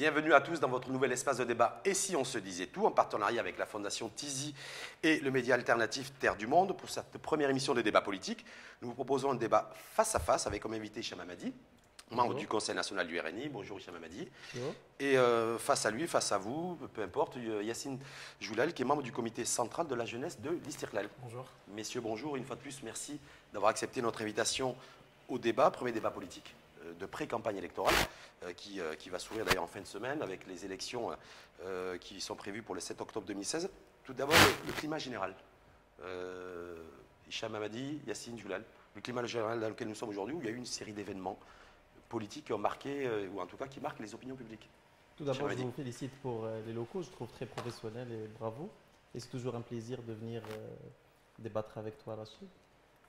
Bienvenue à tous dans votre nouvel espace de débat « Et si on se disait tout ?» en partenariat avec la Fondation Tizi et le média alternatif Terre du Monde. Pour cette première émission de débat politique, nous vous proposons un débat face à face avec comme invité Hicham Hamadi, membre du Conseil national du RNI. Bonjour Hicham Hamadi. Bonjour. Et face à lui, face à vous, peu importe, Yassine Joulal, qui est membre du comité central de la jeunesse de l'Istiqlal. Bonjour. Messieurs, bonjour. Une fois de plus, merci d'avoir accepté notre invitation au débat, premier débat politique de pré-campagne électorale, qui va s'ouvrir d'ailleurs en fin de semaine avec les élections qui sont prévues pour le 7 octobre 2016. Tout d'abord, le climat général. Hicham Hamadi, Yassine Joulal, le climat général dans lequel nous sommes aujourd'hui, où il y a eu une série d'événements politiques qui ont marqué, ou en tout cas qui marquent les opinions publiques. Tout d'abord, je vous félicite pour les locaux, je trouve très professionnels et bravo. Et c'est toujours un plaisir de venir débattre avec toi, Rachid.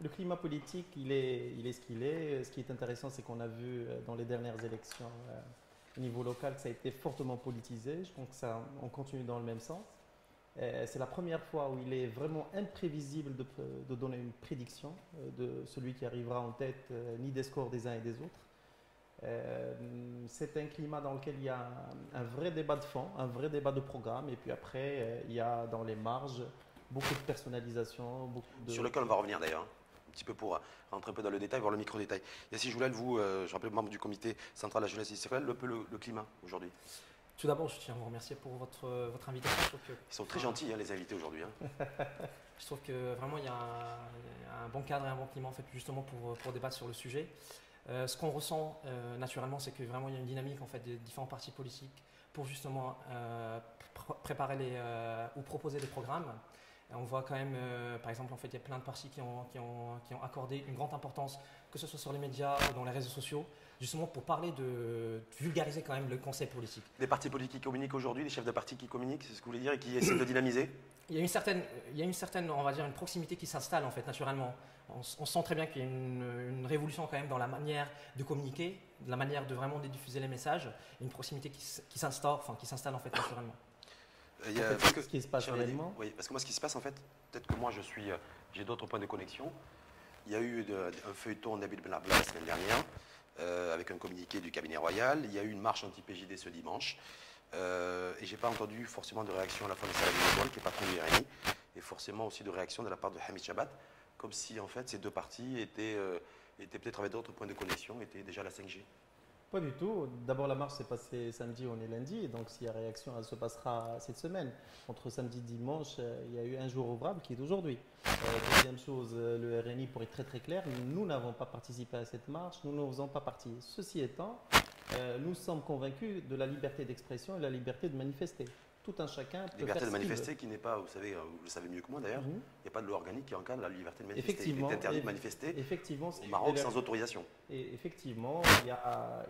Le climat politique, il est ce qu'il est. Ce qui est intéressant, c'est qu'on a vu dans les dernières élections au niveau local que ça a été fortement politisé. Je pense que on continue dans le même sens. C'est la première fois où il est vraiment imprévisible de donner une prédiction de celui qui arrivera en tête, ni des scores des uns et des autres. C'est un climat dans lequel il y a un vrai débat de fond, un vrai débat de programme, et puis après, il y a dans les marges beaucoup de personnalisation. Sur lequel on va revenir d'ailleurs, un petit peu pour rentrer un peu dans le détail, voir le micro-détail. Yassine Joulal, vous, je rappelle, membre du comité central de la jeunesse d'Istiqlal, le climat aujourd'hui. Tout d'abord, je tiens à vous remercier pour votre invitation. Ils sont très gentils, les invités aujourd'hui. Je trouve que vraiment, il y a un bon cadre et un bon climat en fait, justement pour débattre sur le sujet. Ce qu'on ressent naturellement, c'est que vraiment il y a une dynamique en fait des différents partis politiques pour justement préparer ou proposer des programmes. Et on voit quand même, par exemple, en fait, il y a plein de partis qui ont accordé une grande importance, que ce soit sur les médias ou dans les réseaux sociaux, justement pour parler de vulgariser quand même le concept politique. Des partis politiques qui communiquent aujourd'hui, des chefs de partis qui communiquent, c'est ce que vous voulez dire, et qui essaient de dynamiser? Il y a une certaine, on va dire, une proximité qui s'installe en fait naturellement. On sent très bien qu'il y a une révolution quand même dans la manière de communiquer, de la manière de vraiment diffuser les messages, une proximité qui s'installe en fait naturellement. Ce qui se passe réellement. Oui, parce que moi, ce qui se passe en fait, peut-être que moi j'ai d'autres points de connexion. Il y a eu un feuilleton Nabil Benarbla la semaine dernière, avec un communiqué du cabinet royal. Il y a eu une marche anti-PJD ce dimanche. Et je n'ai pas entendu forcément de réaction à la fois de Salah Benoual, qui est patron du RNI, et forcément aussi de réaction de la part de Hamid Chabat, comme si en fait ces deux partis étaient peut-être avec d'autres points de connexion, étaient déjà à la 5G. Pas du tout. D'abord, la marche s'est passée samedi, on est lundi, donc s'il y a réaction, elle se passera cette semaine. Entre samedi et dimanche, il y a eu un jour ouvrable qui est aujourd'hui. Deuxième chose, le RNI, pour être très très clair, nous n'avons pas participé à cette marche, nous ne faisons pas partie. Ceci étant, nous sommes convaincus de la liberté d'expression et de la liberté de manifester. Tout un chacun peut liberté faire de ce qu'il manifester veut. qui n'est pas, vous le savez mieux que moi d'ailleurs, il n'y a pas de loi organique qui encadre la liberté de manifester. Effectivement, il est interdit de manifester au Maroc sans autorisation. Et effectivement,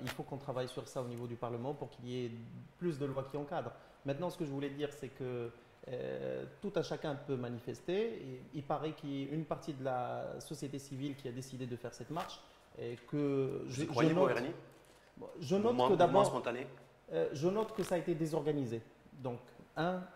il faut qu'on travaille sur ça au niveau du Parlement pour qu'il y ait plus de lois qui encadrent. Maintenant, ce que je voulais dire, c'est que tout un chacun peut manifester. Et il paraît qu'il y a une partie de la société civile qui a décidé de faire cette marche. Et que je croyez au RNI? Je note que d'abord, spontané. Je note que ça a été désorganisé. Donc,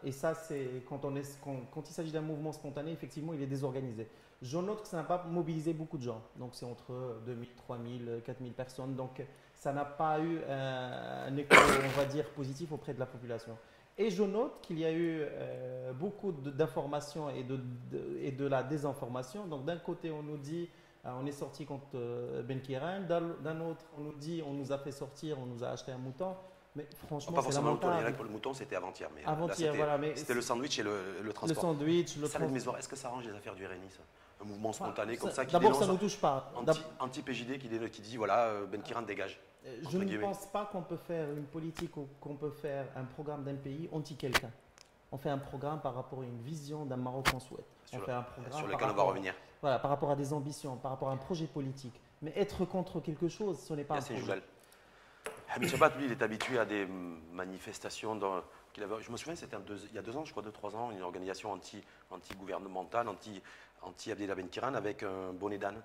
et ça, c'est quand il s'agit d'un mouvement spontané, effectivement, il est désorganisé. Je note que ça n'a pas mobilisé beaucoup de gens. Donc, c'est entre 2000, 3000, 4000 personnes. Donc, ça n'a pas eu un écho, on va dire, positif auprès de la population. Et je note qu'il y a eu beaucoup d'informations et de la désinformation. Donc, d'un côté, on nous dit on est sorti contre Benkiran. D'un autre, on nous dit on nous a fait sortir, on nous a acheté un mouton. Mais franchement, c'est lamentable. Pour le mouton, c'était avant-hier. Mais avant-hier, voilà. C'était le sandwich et le transport. Le transport. Est-ce que ça arrange les affaires du RNI, ça? Un mouvement spontané comme ça qui d'abord, ça ne nous touche pas. Anti-PJD qui dit voilà, Benkiran dégage. Je ne pense pas qu'on peut faire une politique ou qu'on peut faire un programme d'un pays anti-quelqu'un. On fait un programme par rapport à une vision d'un Maroc qu'on souhaite. On fait un programme sur lequel on va revenir. Voilà, par rapport à des ambitions, par rapport à un projet politique. Mais être contre quelque chose, ce n'est pas un projet. Hamid Chabat, lui, il est habitué à des manifestations. Je me souviens, c'était il y a 2 ans, je crois, 2-3 ans, une organisation anti-gouvernementale, anti-Abdellah Benkiran, avec un bonnet d'âne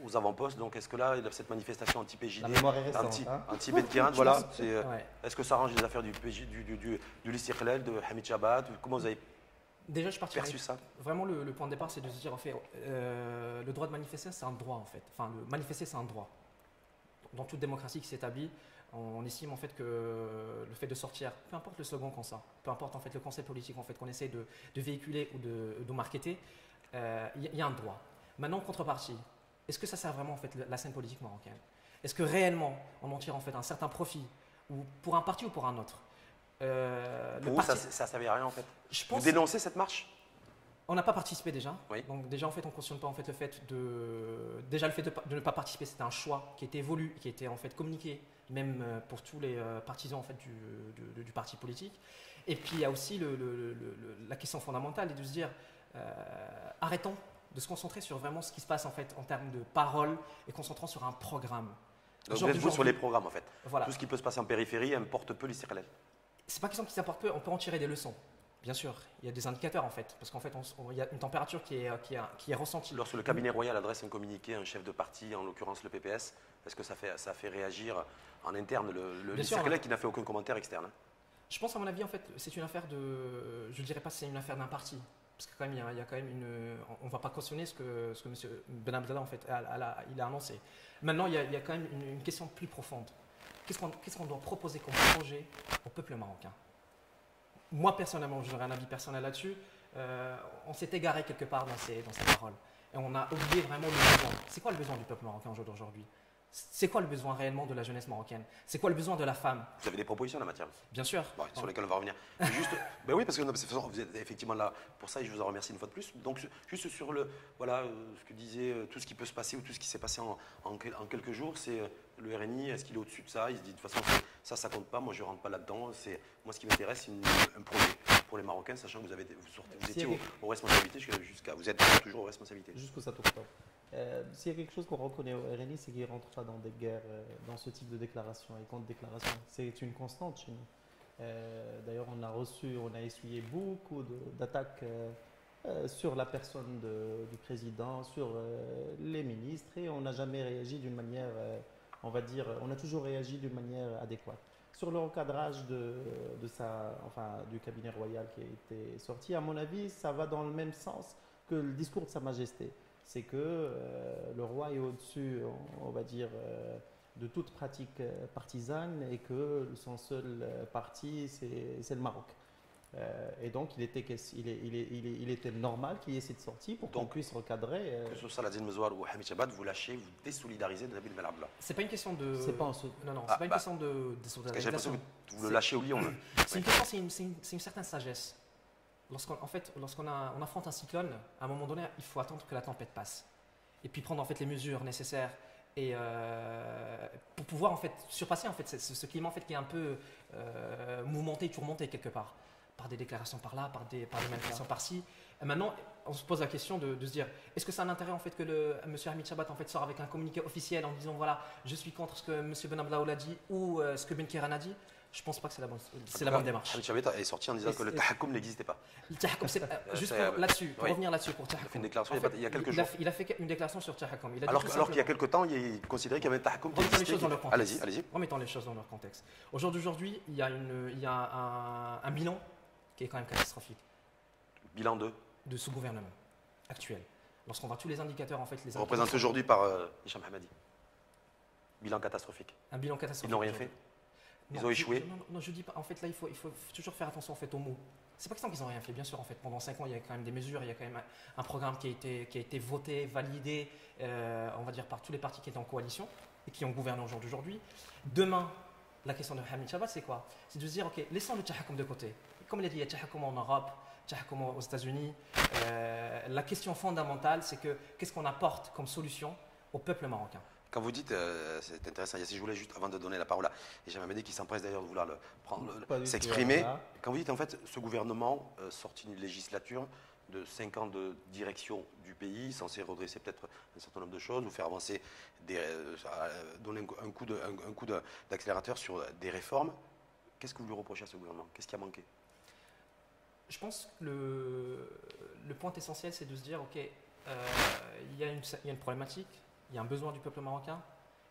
aux avant-postes. Donc, est-ce que là, cette manifestation anti-PJD, anti-Benkiran, voilà, est-ce que ça arrange les affaires du l'Istiqlal, de Hamid Chabat? Comment vous avez Déjà, je partirais perçu ça? Vraiment, le point de départ, c'est de se dire, en fait, le droit de manifester, c'est un droit, en fait. Enfin, manifester, c'est un droit. dans toute démocratie qui s'établit, on estime en fait que le fait de sortir, peu importe le slogan qu'on sort, peu importe en fait le concept politique en fait qu'on essaie de véhiculer ou de marketer, il y a un droit. Maintenant, en contrepartie, est-ce que ça sert vraiment en fait la scène politique marocaine? Est-ce que réellement on en tire en fait un certain profit, ou pour un parti ou pour un autre? Pour vous, ça ne servait à rien en fait. Je pense, Vous dénoncez cette marche? on n'a pas participé déjà. Oui. Donc déjà en fait on ne cautionne pas en fait le fait déjà le fait de ne pas participer, c'était un choix qui était voulu, qui était en fait communiqué même pour tous les partisans en fait du parti politique. Et puis il y a aussi la question fondamentale est de se dire arrêtons de se concentrer sur vraiment ce qui se passe en fait en termes de paroles et concentrons sur un programme. Donc vous êtes vous sur les programmes en fait. Voilà. Tout ce qui peut se passer en périphérie importe peu l'Israël. C'est pas question qui s'apporte peu, on peut en tirer des leçons. Bien sûr, il y a des indicateurs en fait, parce qu'en fait, il y a une température qui est ressentie. Lorsque le cabinet royal adresse un communiqué à un chef de parti, en l'occurrence le PPS, est-ce que ça fait réagir en interne l'Israël qui n'a fait aucun commentaire externe? Je pense à mon avis, en fait, c'est une affaire de... Je ne dirais pas que c'est une affaire d'un parti, parce que quand même, il y a quand même une... On ne va pas cautionner ce que M. Ben Abdallah, en fait, il a annoncé. Maintenant, il y a quand même une question plus profonde. Qu'est-ce qu'on doit proposer comme projet au peuple marocain? Moi, personnellement, j'aurais un avis personnel là-dessus. On s'est égaré quelque part dans ces paroles. Et on a oublié vraiment le besoin. C'est quoi le besoin du peuple marocain aujourd'hui? C'est quoi le besoin réellement de la jeunesse marocaine? C'est quoi le besoin de la femme? Vous avez des propositions en la matière? Bien sûr. Bon, sur lesquelles on va revenir. Juste, ben oui, parce que vous êtes effectivement là pour ça et je vous en remercie une fois de plus. Donc, juste sur ce que disait tout ce qui peut se passer ou tout ce qui s'est passé en quelques jours, c'est le RNI, est-ce qu'il est au-dessus de ça? Il se dit de toute façon, ça compte pas, moi je ne rentre pas là-dedans. Moi, ce qui m'intéresse, c'est un projet pour les Marocains, sachant que vous étiez aux responsabilités vous êtes toujours aux responsabilités. Jusqu'au 7 octobre. S'il y a quelque chose qu'on reconnaît au RNI, c'est qu'il ne rentre pas dans des guerres, dans ce type de déclaration et contre-déclaration. C'est une constante chez nous. D'ailleurs, on a essuyé beaucoup d'attaques sur la personne du président, sur les ministres, et on n'a jamais réagi d'une manière, on va dire, on a toujours réagi d'une manière adéquate. Sur le recadrage du cabinet royal qui a été sorti, à mon avis, ça va dans le même sens que le discours de Sa Majesté. C'est que le roi est au-dessus, on va dire, de toute pratique partisane et que son seul parti, c'est le Maroc. Et donc, il était normal qu'il y ait cette sortie pour qu'on puisse recadrer. Que ce soit Saladin Mezouar ou Hamid Chabat, vous lâchez, vous désolidarisez de Nabil Ben Abdallah. C'est pas une question de. C'est pas Non, c'est pas une question de désolidarisation. J'ai l'impression que vous le lâchez au lion. C'est une question, c'est une certaine sagesse. Lorsqu'on affronte un cyclone, à un moment donné, il faut attendre que la tempête passe. Et puis prendre en fait les mesures nécessaires et pour pouvoir en fait surpasser en fait ce climat en fait qui est un peu mouvementé, tourmenté quelque part, par des déclarations par là, par des manifestations par-ci. Maintenant, on se pose la question de se dire, est-ce que c'est un intérêt en fait que M. Hamid Chabat en fait sort avec un communiqué officiel en disant voilà, je suis contre ce que M. Ben Abdallah a dit ou ce que Ben Kiran a dit? Je ne pense pas que c'est la bonne démarche. Hamid Chabat est sorti en disant que le tahakoum n'existait pas. Le tahakoum, juste là-dessus, pour revenir là-dessus, pour tahakoum. Il a fait une déclaration il y a quelques jours. Il a fait une déclaration sur tahakoum. Alors qu'il y a quelques temps, il considérait qu'il y avait un tahakoum qui existait. Allez-y. Remettons les choses dans leur contexte. Aujourd'hui, il y a un bilan qui est quand même catastrophique. Bilan de ce gouvernement actuel. Lorsqu'on voit tous les indicateurs, en fait, les représentés aujourd'hui par Hicham Hamadi. Bilan catastrophique. Un bilan catastrophique. Ils n'ont rien fait. Ils ont échoué. Non, je dis pas. En fait, là, il faut toujours faire attention en fait aux mots. C'est pas question qu'ils n'ont rien fait. Bien sûr, en fait, pendant 5 ans, il y a quand même des mesures, il y a quand même un programme qui a été voté, validé, on va dire par tous les partis qui étaient en coalition et qui ont gouverné aujourd'hui. Demain, la question de Hamid Chabat, c'est quoi? C'est de se dire, ok, laissons le tahakoum de côté. Comme il a dit, il y a tahakoum en Europe, tahakoum aux États-Unis. La question fondamentale, c'est que qu'est-ce qu'on apporte comme solution au peuple marocain? Quand vous dites, c'est intéressant, Yassine, je voulais juste, avant de donner la parole à Hicham Hamadi, qui s'empresse d'ailleurs de vouloir s'exprimer, quand vous dites, en fait, ce gouvernement sorti d'une législature de 5 ans de direction du pays, censé redresser peut-être un certain nombre de choses, nous faire avancer, donner un coup d'accélérateur sur des réformes, qu'est-ce que vous lui reprochez à ce gouvernement? Qu'est-ce qui a manqué? Je pense que le point essentiel, c'est de se dire, ok, il y a une problématique, il y a un besoin du peuple marocain,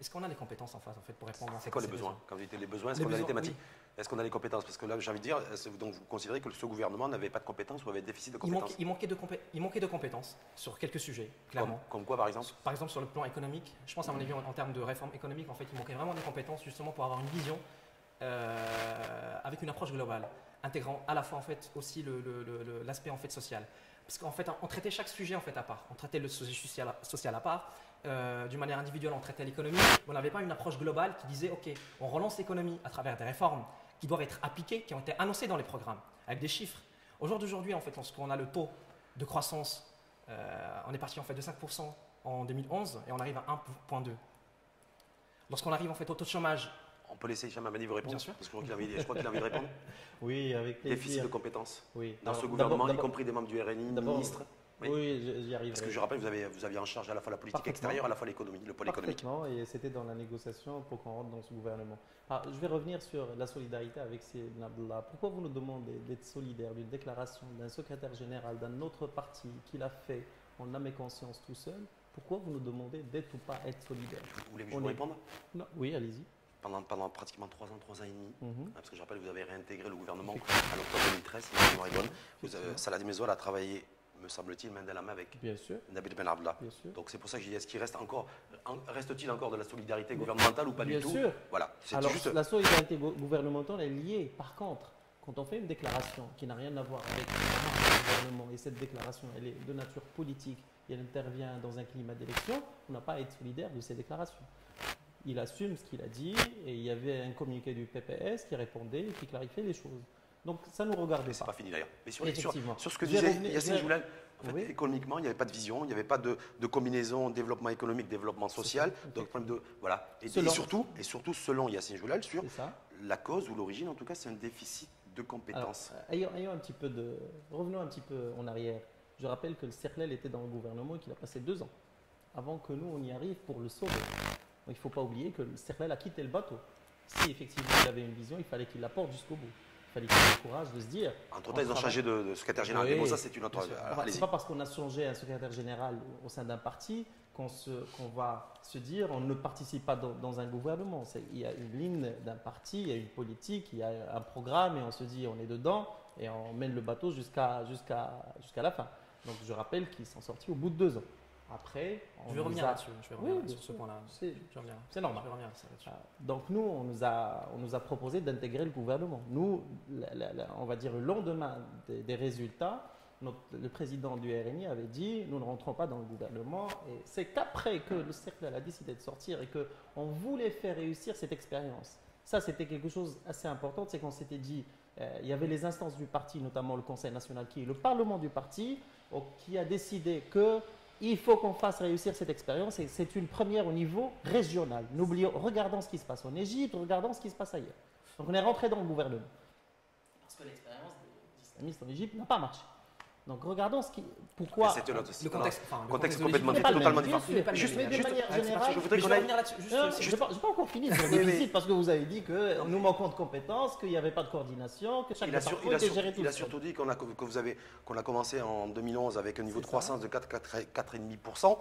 Est-ce qu'on a les compétences en fait pour répondre à C'est quoi les besoins? Quand vous dites les besoins, est-ce qu'on a les thématiques? Est-ce qu'on a les compétences? Parce que là, j'ai envie de dire, donc vous considérez que ce gouvernement n'avait pas de compétences ou avait déficit de compétences? Il manquait de compétences sur quelques sujets, clairement. Comme quoi, par exemple? Par exemple, sur le plan économique, je pense à mon avis en termes de réforme économique, en fait, il manquait vraiment des compétences justement pour avoir une vision avec une approche globale, intégrant à la fois en fait aussi l'aspect en fait social. Parce qu'en fait, on traitait chaque sujet en fait à part. On traitait le sujet social à part. D'une manière individuelle, on traitait l'économie. On n'avait pas une approche globale qui disait ok, on relance l'économie à travers des réformes qui doivent être appliquées, qui ont été annoncées dans les programmes, avec des chiffres. Au jour d'aujourd'hui, en fait, lorsqu'on a le taux de croissance, on est parti en fait de 5% en 2011 et on arrive à 1,2. Lorsqu'on arrive en fait au taux de chômage. On peut laisser Hicham Hamadi vous répondre? Bien sûr. Parce que je crois qu'il a envie de répondre. Oui, avec plaisir. Déficit de compétences. Oui. Dans ce gouvernement, y compris des membres du RNI, ministres. Oui, j'y arriverai. Parce que je rappelle, vous aviez en charge à la fois la politique extérieure, à la fois l'économie, le pôle économique. Et c'était dans la négociation pour qu'on rentre dans ce gouvernement. Alors, je vais revenir sur la solidarité avec Seydina Abdallah. Pourquoi vous nous demandez d'être solidaire d'une déclaration d'un secrétaire général d'un autre parti qu'il a fait en âme et conscience tout seul? Pourquoi vous nous demandez d'être ou pas être solidaire? Vous voulez que je vous réponde? Non. Oui, allez-y. Pendant pratiquement 3 ans et demi, parce que je rappelle, vous avez réintégré le gouvernement en octobre 2013, si ma mémoire est bonne. Salah Mezoual a travaillé, me semble-t-il, main dans la main avec Nabil Ben Abdallah. Donc c'est pour ça que je dis, est-ce qu'il reste-t-il encore de la solidarité gouvernementale ou pas du tout? Bien sûr. Voilà. Alors la solidarité gouvernementale est liée. Par contre, quand on fait une déclaration qui n'a rien à voir avec le gouvernement et cette déclaration elle est de nature politique et elle intervient dans un climat d'élection, on n'a pas à être solidaire de ces déclarations. Il assume ce qu'il a dit et il y avait un communiqué du PPS qui répondait et qui clarifiait les choses. Donc ça nous regardait pas. C'est pas fini d'ailleurs. Mais sur ce que disait Yassine Joulal, en fait, économiquement, il n'y avait pas de vision, il n'y avait pas de combinaison développement économique, développement social. Donc problème de voilà. Et surtout, selon Yassine Joulal, sur la cause ou l'origine, en tout cas, c'est un déficit de compétences. Alors, revenons un petit peu en arrière. Je rappelle que le Cerclel était dans le gouvernement et qu'il a passé 2 ans avant que nous on y arrive pour le sauver. Il ne faut pas oublier que le Cerclel a quitté le bateau. Si effectivement il avait une vision, il fallait qu'il la porte jusqu'au bour. Il fallait qu'il ait le courage de se dire. Entre-temps, ils ont changé de secrétaire général. Mais bon, ça, c'est une autre. C'est pas parce qu'on a changé un secrétaire général au sein d'un parti qu'on va se dire on ne participe pas dans un gouvernement. Il y a une ligne d'un parti, il y a une politique, il y a un programme et on se dit on est dedans et on mène le bateau jusqu'à la fin. Donc je rappelle qu'ils sont sortis au bout de 2 ans. Après, je vais revenir là-dessus. Je vais revenir sur ce point-là. C'est normal. Donc nous, on nous a proposé d'intégrer le gouvernement. Nous, on va dire le lendemain des résultats, le président du RNI avait dit nous ne rentrons pas dans le gouvernement. Et c'est qu'après que le Cerclel a décidé de sortir et qu'on voulait faire réussir cette expérience. Ça, c'était quelque chose d'assez important. C'est qu'on s'était dit, il y avait les instances du parti, notamment le Conseil national, qui est le Parlement du parti, qui a décidé qu'il faut qu'on fasse réussir cette expérience et c'est une première au niveau régional. Regardons ce qui se passe en Égypte, regardons ce qui se passe ailleurs. Donc on est rentré dans le gouvernement. Parce que l'expérience des islamistes en Égypte n'a pas marché. Donc regardons pourquoi. Le contexte complètement totalement différent. Juste de manière générale, je voudrais qu'on aille. Je n'ai pas encore fini sur le déficit parce que vous avez dit que nous manquons de compétences, qu'il n'y avait pas de coordination, que chaque département était géré tout seul. Il a surtout dit qu'on a commencé en 2011 avec un niveau de croissance de 4,5%,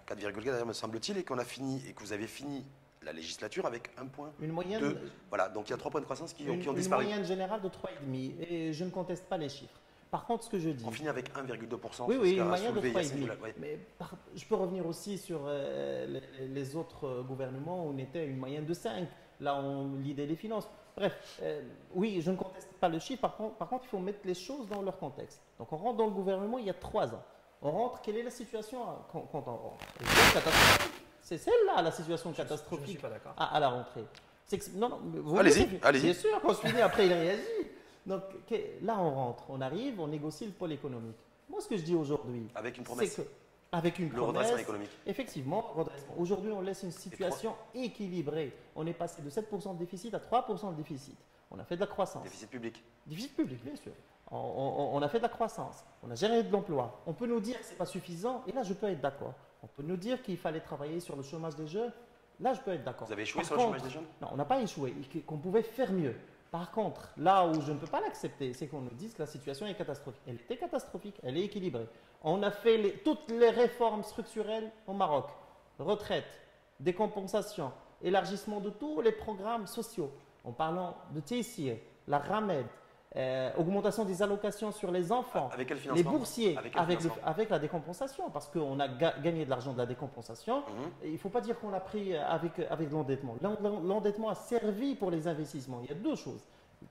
4,4 me semble-t-il, et qu'on a fini et que vous avez fini la législature avec un point. Une moyenne. Voilà, donc il y a 3 points de croissance qui ont disparu. Une moyenne générale de 3,5 et je ne conteste pas les chiffres. Par contre, ce que je dis. On finit avec 1,2%. Oui, une moyenne de 3,5. Mais je peux revenir aussi sur les autres gouvernements où on était à une moyenne de 5. Là, on lidait les finances. Bref, oui, je ne conteste pas le chiffre. Par contre, il faut mettre les choses dans leur contexte. Donc, on rentre dans le gouvernement il y a 3 ans. On rentre, quelle est la situation quand on rentre? C'est celle-là, la situation catastrophique. Je ne suis pas d'accord. À la rentrée. Non, allez-y. Bien sûr, quand je finis, après, il réagit. Donc là, on rentre, on arrive, on négocie le pôle économique. Moi, ce que je dis aujourd'hui, avec une promesse, le redressement économique. Effectivement, redressement. Aujourd'hui, on laisse une situation équilibrée. On est passé de 7% de déficit à 3% de déficit. On a fait de la croissance. Déficit public. Déficit public, bien sûr. On a fait de la croissance. On a géré de l'emploi. On peut nous dire que ce n'est pas suffisant. Et là, je peux être d'accord. On peut nous dire qu'il fallait travailler sur le chômage des jeunes. Là, je peux être d'accord. Vous avez échoué sur le chômage des jeunes? Non, on n'a pas échoué. Qu'on pouvait faire mieux. Par contre, là où je ne peux pas l'accepter, c'est qu'on nous dise que la situation est catastrophique. Elle était catastrophique, elle est équilibrée. On a fait toutes les réformes structurelles au Maroc. Retraite, des compensations, élargissement de tous les programmes sociaux, en parlant de TICIR, la RAMED, augmentation des allocations sur les enfants, Avec quel les financement? boursiers, Avec quel financement? avec la décompensation, parce qu'on a gagné de l'argent de la décompensation. Mhm. Il ne faut pas dire qu'on l'a pris avec l'endettement. L'endettement a servi pour les investissements. Il y a deux choses.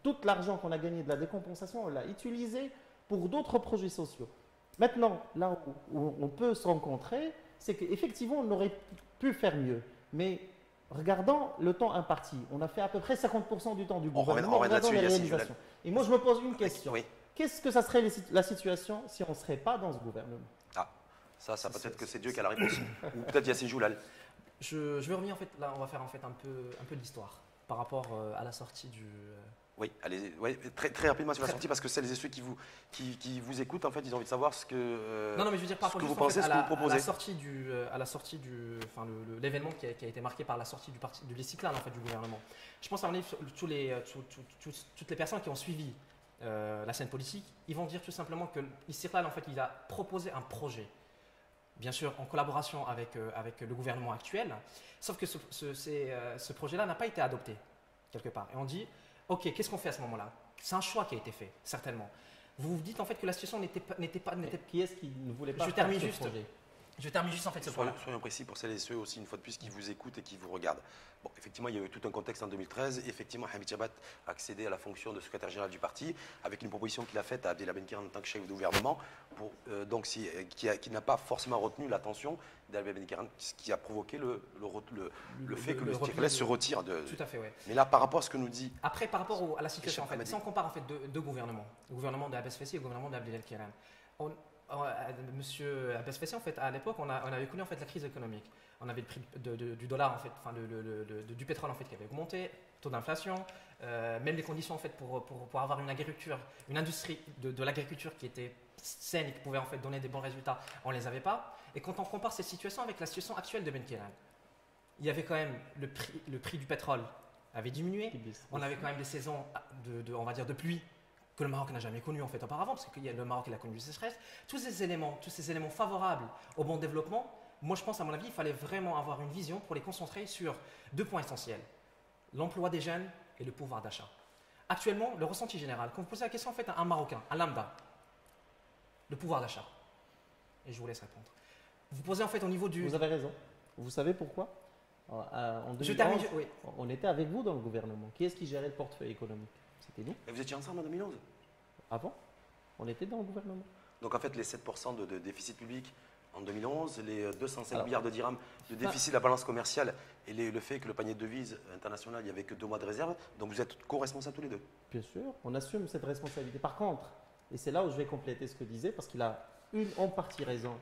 Tout l'argent qu'on a gagné de la décompensation, on l'a utilisé pour d'autres projets sociaux. Maintenant, là où on peut se rencontrer, c'est qu'effectivement, on aurait pu faire mieux. Mais regardons le temps imparti. On a fait à peu près 50% du temps du gouvernement. Regardons les réalisations. Et moi, je me pose une question. Oui. Qu'est-ce que ça serait la situation si on ne serait pas dans ce gouvernement? Ah, ça peut-être que c'est Dieu qui a la réponse. Ou peut-être Yassine Joulal. Je vais revenir en fait, là on va faire en fait un peu d'histoire par rapport à la sortie du... Oui, allez, ouais, très rapidement sur la sortie, parce que celles et ceux qui vous écoutent, en fait, ils ont envie de savoir ce que, non, mais je veux dire par ce que rapport vous juste, en pensez, fait, ce que vous proposez. à la sortie du, enfin l'événement qui a été marqué par la sortie du Lessiklal en fait du gouvernement. Je pense à mon avis toutes les personnes qui ont suivi la scène politique, ils vont dire tout simplement que Lessiklal en fait il a proposé un projet, bien sûr en collaboration avec le gouvernement actuel, sauf que ce projet-là n'a pas été adopté quelque part. Et on dit ok, qu'est-ce qu'on fait à ce moment-là? C'est un choix qui a été fait, certainement. Vous vous dites en fait que la situation n'était pas. Qui est-ce qui ne voulait pas Je faire termine ce juste. projet? Je termine juste en fait ce point-là. Soyons précis pour celles et ceux aussi, une fois de plus, qui vous écoutent et qui vous regardent. Bon, effectivement, il y a eu tout un contexte en 2013. Effectivement, Hamid Chabat a accédé à la fonction de secrétaire général du parti avec une proposition qu'il a faite à Abdellah Benkiran en tant que chef de gouvernement, qui n'a pas forcément retenu l'attention d'Abdellah Benkiran, ce qui a provoqué le fait que le Istiqlal se retire de. Tout à fait, oui. Mais là, par rapport à ce que nous dit. Après, par rapport à la situation, en fait, si on compare en fait deux gouvernements, le gouvernement d'Abbas Fessi et le gouvernement d'Abdellah Benkiran, Monsieur Abbas Fessi, en fait, à l'époque, on avait connu en fait la crise économique. On avait le prix du dollar, en fait, enfin, du pétrole en fait qui avait augmenté, taux d'inflation, même les conditions en fait pour avoir une agriculture, une industrie de l'agriculture qui était saine et qui pouvait en fait donner des bons résultats, on les avait pas. Et quand on compare cette situation avec la situation actuelle de Benkiran, il y avait quand même le prix du pétrole avait diminué. On avait quand même des saisons on va dire de pluie que le Maroc n'a jamais connu en fait auparavant, parce que le Maroc il a connu des sécheresses. Tous ces éléments favorables au bon développement, moi je pense à mon avis, il fallait vraiment avoir une vision pour les concentrer sur deux points essentiels, l'emploi des jeunes et le pouvoir d'achat. Actuellement, le ressenti général, quand vous posez la question en fait à un Marocain, un lambda, le pouvoir d'achat, et je vous laisse répondre. Vous posez en fait au niveau du... Vous avez raison. Vous savez pourquoi? En 2011, Je termine, oui. on était avec vous dans le gouvernement. Qui est-ce qui gérait le portefeuille économique? C'était nous. Et vous étiez ensemble en 2011? Avant, on était dans le gouvernement. Donc en fait, les 7% de déficit public en 2011, les 205 Alors, milliards de dirhams de déficit de la balance commerciale et le fait que le panier de devises international, il n'y avait que 2 mois de réserve, donc vous êtes co-responsables tous les deux. Bien sûr, on assume cette responsabilité. Par contre, et c'est là où je vais compléter ce que disait, parce qu'il a en partie raison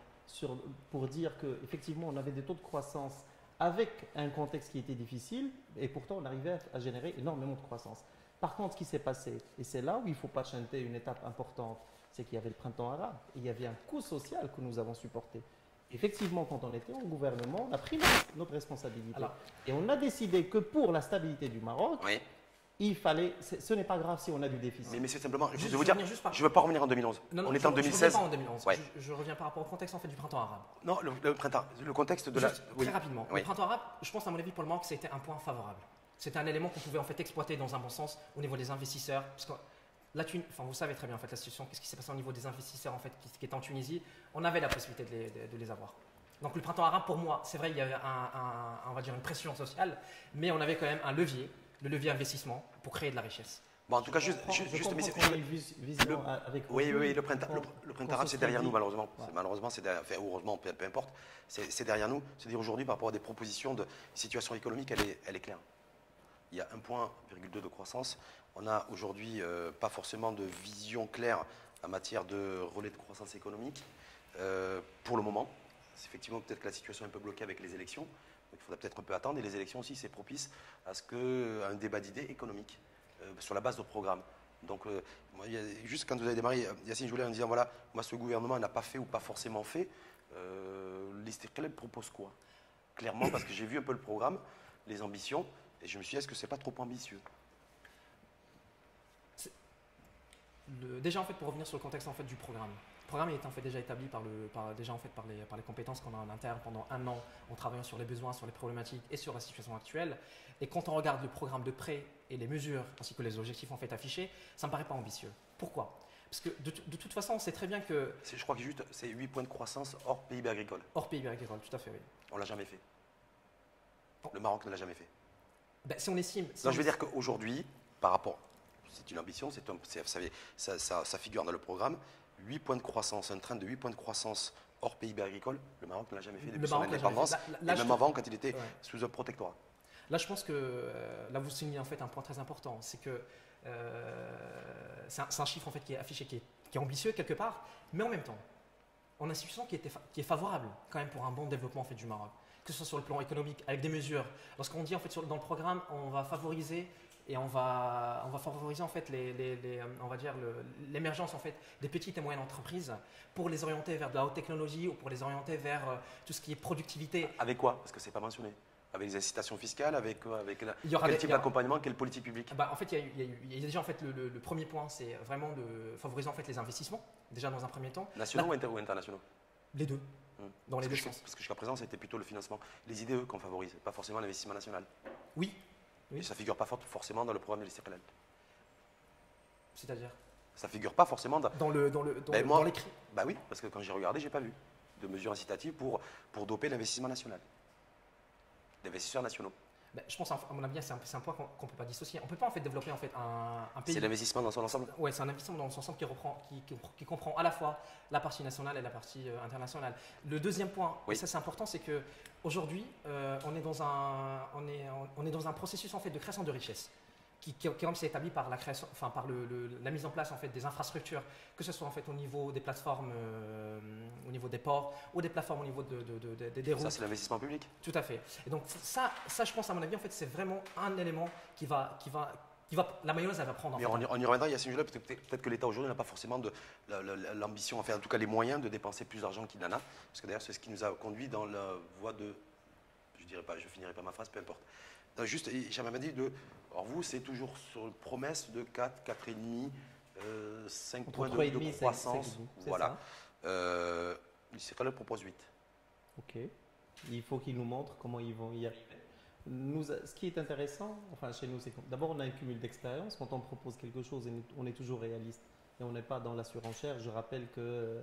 pour dire qu'effectivement, on avait des taux de croissance avec un contexte qui était difficile, et pourtant on arrivait à générer énormément de croissance. Par contre, ce qui s'est passé, et c'est là où il ne faut pas chanter une étape importante, c'est qu'il y avait le printemps arabe, et il y avait un coût social que nous avons supporté. Effectivement, quand on était au gouvernement, on a pris notre responsabilité. Alors, et on a décidé que pour la stabilité du Maroc, Oui. il fallait, ce n'est pas grave si on a du déficit. Mais c'est simplement, je Juste- vais vous je dire, reviens juste par- je ne veux pas revenir en 2011. non, On je- est en je 2016. reviens pas en 2011. Ouais. Je reviens par rapport au contexte en fait du printemps arabe. Non, le printemps, le contexte de la. Juste Oui. très rapidement. Oui. Le printemps arabe, je pense à mon avis pour le Maroc, c'était un point favorable. C'était un élément qu'on pouvait en fait exploiter dans un bon sens au niveau des investisseurs. Parce que enfin, vous savez très bien en fait la situation, qu'est-ce qui s'est passé au niveau des investisseurs en fait qui étaient en Tunisie. On avait la possibilité de les avoir. Donc le printemps arabe pour moi, c'est vrai il y avait on va dire une pression sociale, mais on avait quand même un levier, le levier investissement pour créer de la richesse. Bon, en tout cas, juste. Mais Mais qu'on ait une vision avec oui, recul, le printemps arabe, c'est derrière nous, malheureusement. Ouais. Malheureusement, c'est derrière, enfin, heureusement, peu importe, c'est derrière nous. C'est-à-dire aujourd'hui, par rapport à des propositions de situation économique, elle est claire. Il y a 1,2 de croissance. On n'a aujourd'hui pas forcément de vision claire en matière de relais de croissance économique pour le moment. C'est effectivement peut-être que la situation est un peu bloquée avec les élections. Donc il faudra peut-être un peu attendre. Et les élections aussi, c'est propice à un débat d'idées économiques sur la base de programme. Donc, juste quand vous avez démarré, Yassine Joulay, en disant voilà, moi, ce gouvernement n'a pas fait ou pas forcément fait, l'Istiqlal propose quoi? Clairement, parce que j'ai vu un peu le programme, les ambitions, et je me suis dit, est-ce que c'est pas trop ambitieux? déjà en fait pour revenir sur le contexte en fait du programme. Le programme est en fait déjà établi déjà en fait par les compétences qu'on a en interne pendant un an en travaillant sur les besoins, sur les problématiques et sur la situation actuelle. Et quand on regarde le programme de près et les mesures ainsi que les objectifs en fait affichés, ça me paraît pas ambitieux. Pourquoi? Parce que de toute façon, on sait très bien que Je crois que juste c'est 8 points de croissance hors PIB agricole. hors PIB agricole, tout à fait, oui. On l'a jamais fait. Le Maroc ne l'a jamais fait. Ben, si on estime, Non, je veux dire qu'aujourd'hui, par rapport, c'est une ambition, ça figure dans le programme, 8 points de croissance, un train de 8 points de croissance hors PIB agricole, le Maroc ne l'a jamais fait depuis son indépendance, et même avant quand il était sous un protectorat. Là, je pense que là, vous soulignez en fait un point très important, c'est que c'est un chiffre en fait qui est affiché, qui est ambitieux quelque part, mais en même temps, on a une situation qui est favorable quand même pour un bon développement en fait du Maroc, que ce soit sur le plan économique, avec des mesures. Lorsqu'on dit en fait dans le programme, on va favoriser et on va favoriser en fait on va dire l'émergence en fait des petites et moyennes entreprises pour les orienter vers de la haute technologie ou pour les orienter vers tout ce qui est productivité. Avec quoi? Parce que c'est pas mentionné. Avec les incitations fiscales, avec quoi? Avec quel type d'accompagnement, quelle politique publique? En fait, il y a déjà en fait le premier point, c'est vraiment de favoriser en fait les investissements déjà dans un premier temps. Nationaux ou internationaux? Les deux. Dans les deux sens. Parce que jusqu'à présent, c'était plutôt le financement, les IDE qu'on favorise, pas forcément l'investissement national. Oui. Et ça ne figure pas forcément dans le programme de l'Istiqlal. C'est-à-dire? Ça ne figure pas forcément dans l'écrit. Bah oui, parce que quand j'ai regardé, j'ai pas vu de mesures incitatives pour doper l'investissement national, d'investisseurs nationaux. Je pense, à mon avis, c'est un point qu'on ne peut pas dissocier. On ne peut pas en fait développer en fait un pays. C'est l'investissement dans son ensemble. Oui, c'est un investissement dans son ensemble qui comprend à la fois la partie nationale et la partie internationale. Le deuxième point, et ça c'est important, c'est que aujourd'hui, on est dans un processus en fait de création de richesse qui s'est établi par la création, enfin par la mise en place en fait des infrastructures, que ce soit en fait au niveau des plateformes, au niveau des ports, ou des plateformes au niveau des routes. Ça c'est l'investissement public. Tout à fait. Et donc ça je pense à mon avis en fait c'est vraiment un élément qui va la mayonnaise elle va prendre. Mais on y reviendra, Yassine Joula, peut-être que l'État aujourd'hui n'a pas forcément l'ambition, enfin en tout cas les moyens de dépenser plus d'argent qu'il n'en a, parce que d'ailleurs c'est ce qui nous a conduit dans la voie de, je finirai pas ma phrase, peu importe. Juste, Hicham m'a dit alors vous, c'est toujours sur une promesse de 4, 4,5, 5 points de croissance. Voilà. L'Istiqlal propose 8. Ok. Il faut qu'ils nous montrent comment ils vont y arriver. Ce qui est intéressant, enfin chez nous, c'est que d'abord on a un cumul d'expérience. Quand on propose quelque chose, on est toujours réaliste et on n'est pas dans la surenchère. Je rappelle que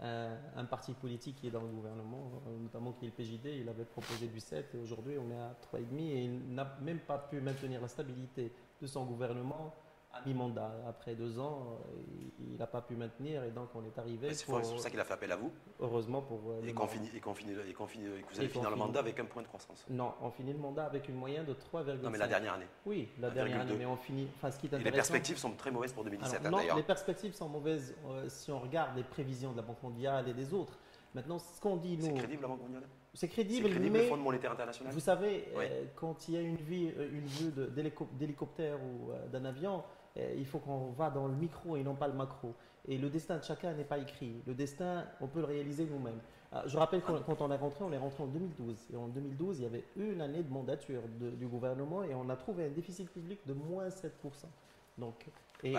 un parti politique qui est dans le gouvernement, notamment qui est le PJD, il avait proposé du 7 et aujourd'hui on est à 3,5 et il n'a même pas pu maintenir la stabilité de son gouvernement à mi-mandat. Après 2 ans, il n'a pas pu maintenir et donc on est arrivé. C'est pour ça qu'il a fait appel à vous. Heureusement pour. Et qu'on finit le mandat avec un point de croissance. Non, on finit le mandat avec une moyenne de 3,5. Non, mais la dernière année. Oui, la dernière année, mais on finit. Enfin, ce qui est intéressant. Et les perspectives sont très mauvaises pour 2017 non, d'ailleurs. Les perspectives sont mauvaises si on regarde les prévisions de la Banque mondiale et des autres. Maintenant, ce qu'on dit, nous. C'est crédible la Banque mondiale? C'est crédible, mais le Fonds monétaire international. Vous savez, quand il y a une vue d'hélicoptère ou d'un avion, il faut qu'on va dans le micro et non pas le macro. Et le destin de chacun n'est pas écrit. Le destin, on peut le réaliser nous-mêmes. Je rappelle quand on est rentré en 2012. Et en 2012, il y avait une année de mandature du gouvernement et on a trouvé un déficit public de moins 7%. Donc,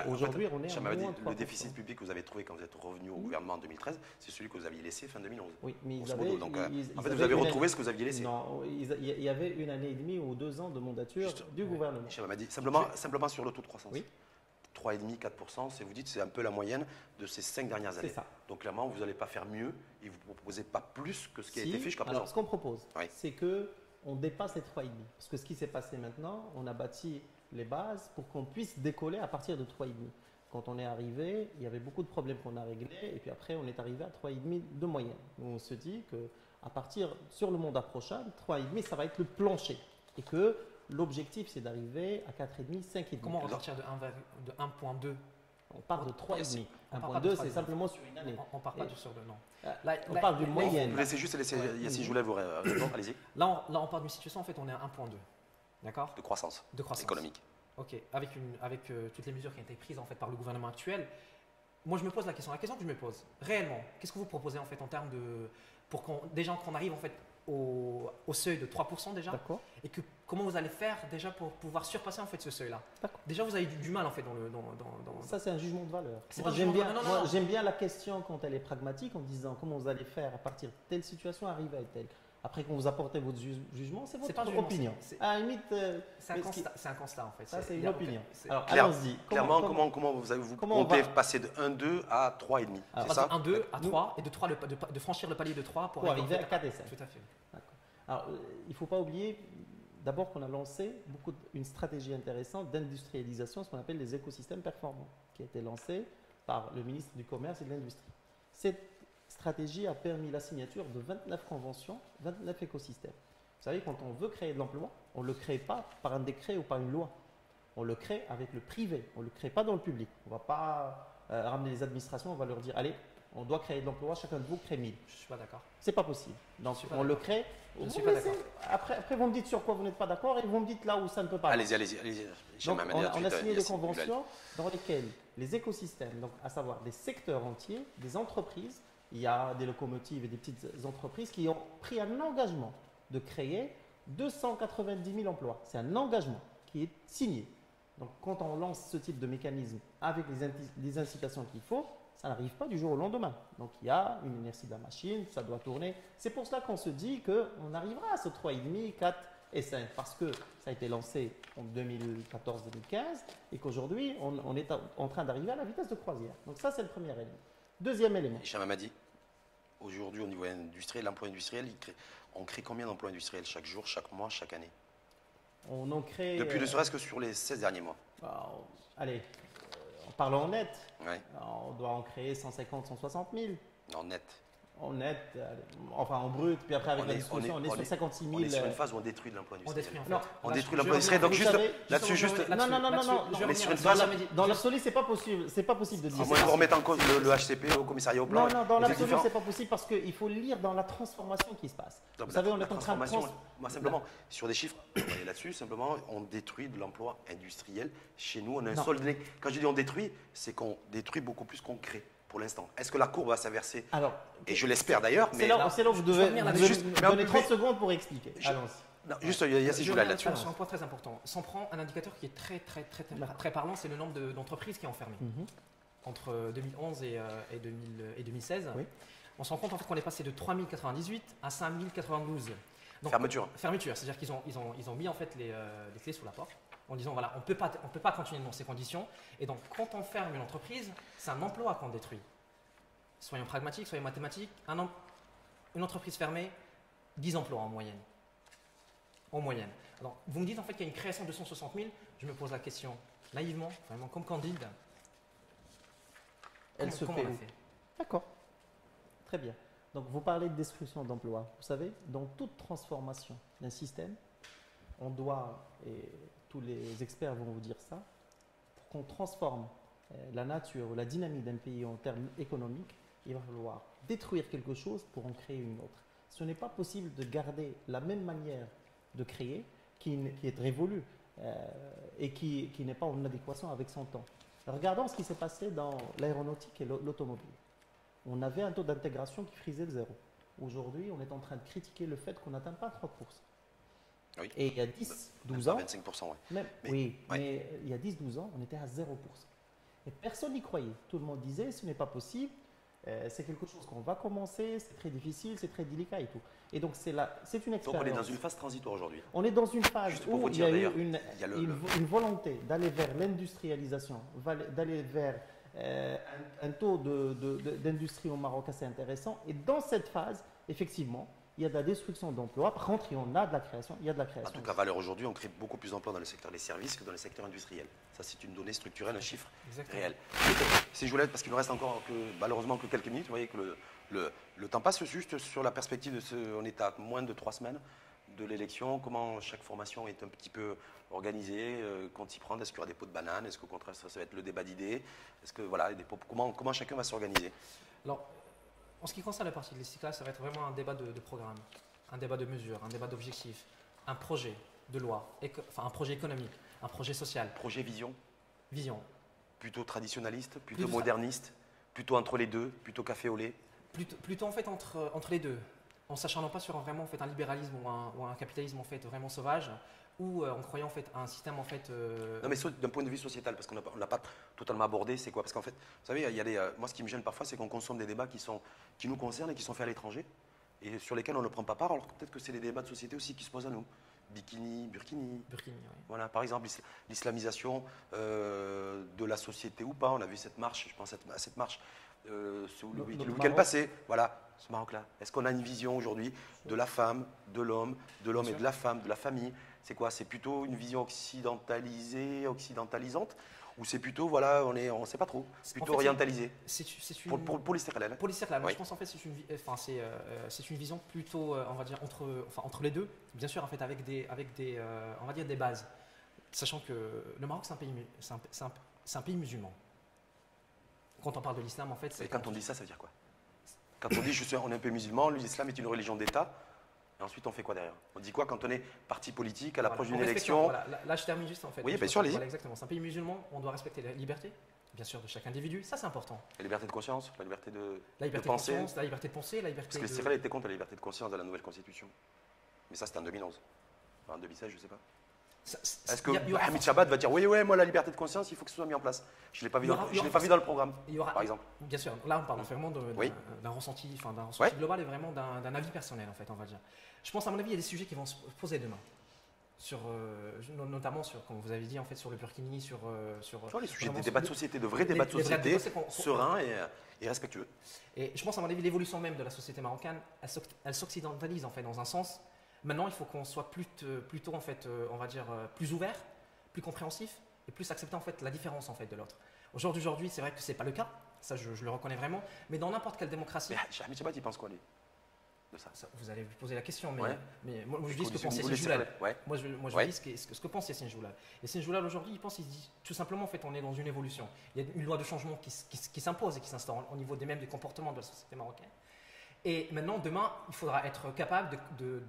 aujourd'hui, on est à moins 3%. Le déficit public que vous avez trouvé quand vous êtes revenu au gouvernement en 2013, c'est celui que vous aviez laissé fin 2011. Oui, mais en fait, vous avez retrouvé ce que vous aviez laissé. Non, il y avait une année et demie ou 2 ans de mandature du gouvernement. M'a dit simplement sur le taux de croissance. Oui. 3,5, 4%, vous dites c'est un peu la moyenne de ces 5 dernières années. C'est ça. Donc clairement, vous n'allez pas faire mieux et vous ne proposez pas plus que ce qui a été fait jusqu'à présent. Alors, ce qu'on propose, c'est qu'on dépasse les 3,5. Parce que ce qui s'est passé maintenant, on a bâti les bases pour qu'on puisse décoller à partir de 3,5. Quand on est arrivé, il y avait beaucoup de problèmes qu'on a réglés et puis après, on est arrivé à 3,5 de moyenne. Donc, on se dit qu'à partir, sur le mandat prochain, 3,5, ça va être le plancher. Et que l'objectif, c'est d'arriver à 4,5, 5,5. Comment on retient de 1,2? On part de 3,5. 1,2, c'est simplement sur une année. On ne part pas sur deux, non. On parle d'une moyenne. Vous laissez Yassine Joula vous répondre, allez-y. Là, on part d'une situation, en fait, on est à 1,2. D'accord? De croissance économique. Ok, avec toutes les mesures qui ont été prises en fait, par le gouvernement actuel, moi je me pose la question que je me pose, réellement, qu'est-ce que vous proposez en fait en termes de. Pour déjà qu'on arrive en fait au seuil de 3% déjà. D'accord. Et comment vous allez faire déjà pour pouvoir surpasser en fait ce seuil-là. D'accord. Déjà vous avez du mal en fait dans le… Ça, c'est un jugement de valeur. C'est Moi, pas un j'aime jugement bien, de- non, non, moi, non. j'aime bien la question quand elle est pragmatique en disant comment vous allez faire à partir de telle situation arriver à telle. Après, quand vous apportez votre jugement, c'est C'est pas un votre jugement, opinion. c'est- À la limite, C'est un, mais ce qui- c'est un constat en fait. ça, c'est il une y a- opinion. c'est- Alors, Claire- allons-y. Clairement, comment vous comment on comptez va- passer de 1,2 à 3,5? Alors, C'est ça? 1, 2 à Nous- 3 et de 3 de franchir le palier de 3 pour arriver en fait à 4 et 5. Tout à fait. Alors, il ne faut pas oublier d'abord qu'on a lancé une stratégie intéressante d'industrialisation, ce qu'on appelle les écosystèmes performants, qui a été lancée par le ministre du Commerce et de l'Industrie. Cette stratégie a permis la signature de 29 conventions, 29 écosystèmes. Vous savez, quand on veut créer de l'emploi, on ne le crée pas par un décret ou par une loi. On le crée avec le privé, on ne le crée pas dans le public. On ne va pas ramener les administrations, on va leur dire, allez, on doit créer de l'emploi, chacun de vous crée 1000. Je ne suis pas d'accord. C'est pas possible. Donc, suis pas on le crée. Je ne suis Vous pas laissez- d'accord. Après, vous me dites sur quoi vous n'êtes pas d'accord et vous me dites là où ça ne peut pas. Allez-y. Donc, on a signé des conventions dans lesquelles les écosystèmes, donc à savoir des secteurs entiers, des entreprises, il y a des locomotives et des petites entreprises qui ont pris un engagement de créer 290 000 emplois. C'est un engagement qui est signé. Donc, quand on lance ce type de mécanisme avec les incitations qu'il faut, ça n'arrive pas du jour au lendemain. Donc, il y a une inertie de la machine, ça doit tourner. C'est pour cela qu'on se dit qu'on arrivera à ce 3,5, 4 et 5, parce que ça a été lancé en 2014-2015 et qu'aujourd'hui, on est en train d'arriver à la vitesse de croisière. Donc, ça, c'est le premier élément. Deuxième élément. Hicham Hamadi, aujourd'hui, au niveau industriel, l'emploi industriel, on crée combien d'emplois industriels chaque jour, chaque mois, chaque année? On en crée. Depuis ne serait-ce que sur les 16 derniers mois. Allez, en parlant en net, Ouais. on doit en créer 150, 160 000. En net. En net, enfin en brut, puis après avec la distribution, on est sur 56 000. On est sur une phase où on détruit de l'emploi On industriel. détruit en fait. Non, On Là, détruit je- l'emploi je industriel. Donc reviens- juste savez, là-dessus, juste. là-dessus, Non, non, là-dessus, non, je non, reviens mais sur une là-dessus. phase- Jamais dit- Dans l'absolu, c'est pas possible. C'est pas possible de dire À moins ça. qu'on remette en cause le HCP au commissariat au plan. Non, non, dans vous êtes l'absolu, différents. c'est pas possible parce qu'il faut lire dans la transformation qui se passe. Donc, Vous savez, on la est en train de transformation, moi simplement, sur des chiffres, on va aller là-dessus, simplement, on détruit de l'emploi industriel. Chez nous, on a un Non. solde. Quand je dis on détruit, c'est qu'on détruit beaucoup plus qu'on crée pour l'instant. Est-ce que la courbe va s'inverser? Alors, Et je l'espère d'ailleurs, c'est mais là où vous devez revenir vous là-dessus. devez Juste- me donner mais- 30 secondes pour expliquer. Je- Allons-y. non, juste, il y a ces Je jours-là reviens là-dessus. sur un point très important. Si on prend un indicateur qui est D'accord. très parlant, c'est le nombre d'entreprises qui ont fermé. Mhm. Entre 2011 et 2016, Oui. on se rend compte en fait qu'on est passé de 3098 à 5092. Donc, Fermeture. Fermeture, c'est-à-dire qu'ils ont mis en fait les clés sous la porte en disant voilà, on peut pas continuer dans ces conditions. Et donc quand on ferme une entreprise, c'est un emploi qu'on détruit. Soyons pragmatiques, soyons mathématiques. Une entreprise fermée, 10 emplois en moyenne. En moyenne. Alors, vous me dites en fait qu'il y a une création de 160 000. Je me pose la question naïvement, vraiment comme Candide. Elle se Comment fait on où a fait? D'accord. Très bien. Donc, vous parlez de destruction d'emplois. Vous savez, dans toute transformation d'un système, on doit, et tous les experts vont vous dire ça, pour qu'on transforme la nature ou la dynamique d'un pays en termes économiques, il va falloir détruire quelque chose pour en créer une autre. Ce n'est pas possible de garder la même manière de créer qui est révolue et qui n'est pas en adéquation avec son temps. Regardons ce qui s'est passé dans l'aéronautique et l'automobile. On avait un taux d'intégration qui frisait le zéro. Aujourd'hui, on est en train de critiquer le fait qu'on n'atteint pas 30%. Oui. Et il y a 10-12 ans, 25%, ouais. même, Mais- oui, ouais. mais il y a 10-12 ans, on était à 0%. Et personne n'y croyait. Tout le monde disait, ce n'est pas possible, c'est quelque chose qu'on va commencer, c'est très difficile, c'est très délicat et tout. Et donc, c'est une Donc expérience. on est dans une phase transitoire aujourd'hui. On est dans une phase Juste pour où vous il y dire, a eu d'ailleurs, une, il y a une volonté d'aller vers l'industrialisation, d'aller vers un taux d'industrie au Maroc assez intéressant. Et dans cette phase, effectivement, il y a de la destruction d'emplois. Par contre, il y en a de la création. Il y a de la En création. tout cas, Valeur aujourd'hui, on crée beaucoup plus d'emplois dans le secteur des services que dans le secteur industriel. Ça, c'est une donnée structurelle, un chiffre Exactement. réel. Si je voulais, parce qu'il nous reste encore malheureusement que quelques minutes, vous voyez que le temps passe juste sur la perspective on est à moins de 3 semaines de l'élection, comment chaque formation est un petit peu organisée, qu'on s'y prend, est-ce qu'il y aura des pots de banane, est-ce qu'au contraire ça va être le débat d'idées, est-ce que voilà, comment chacun va s'organiser? Alors, en ce qui concerne la partie de l'Istiklal, ça va être vraiment un débat de programme, un débat de mesures, un débat d'objectifs, un projet de loi, enfin un projet économique, un projet social, Projet vision, vision. plutôt traditionnaliste, plutôt Plutôt moderniste, plutôt entre les deux, plutôt café au lait. Plutôt en fait entre les deux. en s'acharnant pas sur vraiment en fait, un libéralisme ou un capitalisme en fait, vraiment sauvage, ou en croyant en fait, à un système en fait… Non, mais d'un point de vue sociétal, parce qu'on ne l'a pas totalement abordé, c'est quoi? Parce qu'en fait, vous savez, il y a moi, ce qui me gêne parfois, c'est qu'on consomme des débats qui nous concernent et qui sont faits à l'étranger, et sur lesquels on ne prend pas part, alors que peut-être que c'est des débats de société aussi qui se posent à nous. Bikini, burkini. Burkini, oui. Voilà, par exemple, l'islamisation de la société ou pas. On a vu cette marche, je pense à cette marche le week-end passé. Voilà, ce Maroc-là. Est-ce qu'on a une vision aujourd'hui de la femme, de l'homme et de la femme, de la famille? C'est quoi? C'est plutôt une vision occidentalisée, occidentalisante? Ou c'est plutôt, voilà, on ne sait pas trop, plutôt en fait, orientalisé pour l'istiqlal. Pour l'istiqlal, moi je pense en fait c'est une vision plutôt, on va dire, entre les deux, bien sûr en fait avec des on va dire des bases, sachant que le Maroc c'est un pays musulman. Quand on parle de l'islam en fait… Et quand on dit ça veut dire quoi? Quand on dit on est un peu musulman, l'islam est une religion d'État, et ensuite on fait quoi derrière? On dit quoi quand on est parti politique à l'approche d'une élection? Voilà, là je termine juste en fait. Oui, bien sûr, allez-y. Voilà, exactement. C'est un pays musulman, on doit respecter la liberté, bien sûr, de chaque individu, ça c'est important. La liberté de conscience, la liberté de penser. La liberté de penser, la liberté Parce que l'Istiqlal était contre la liberté de conscience dans la nouvelle constitution. Mais ça c'était en 2011. Enfin, en 2016, je ne sais pas. Est-ce que Hamid Chabat va dire oui, moi la liberté de conscience, il faut que ce soit mis en place? Je ne l'ai pas vu, dans le programme, par exemple. Bien sûr, là on parle vraiment d'un ressenti, global et vraiment d'un avis personnel en fait, on va dire. Je pense à mon avis, il y a des sujets qui vont se poser demain. Notamment sur, comme vous avez dit, en fait, sur le burkini, sur les sujets des débats de société, de vrais débats de société, sereins et respectueux. Et je pense à mon avis, l'évolution même de la société marocaine, elle s'occidentalise en fait dans un sens. Maintenant, il faut qu'on soit plutôt en fait, on va dire, plus ouvert, plus compréhensif et plus accepter en fait la différence en fait de l'autre. Aujourd'hui, c'est vrai que c'est pas le cas, ça je le reconnais vraiment, mais dans n'importe quelle démocratie. Mais Hamid Chabat, il pense quoi lui? Ça, vous allez lui poser la question, mais moi je dis ce que pense Yassine Joulal. Moi je dis ce que pense Yassine Joulal. Yassine Joulal aujourd'hui, il dit tout simplement en fait on est dans une évolution. Il y a une loi de changement qui s'impose et qui s'instaure au niveau des comportements de la société marocaine. Et maintenant, demain, il faudra être capable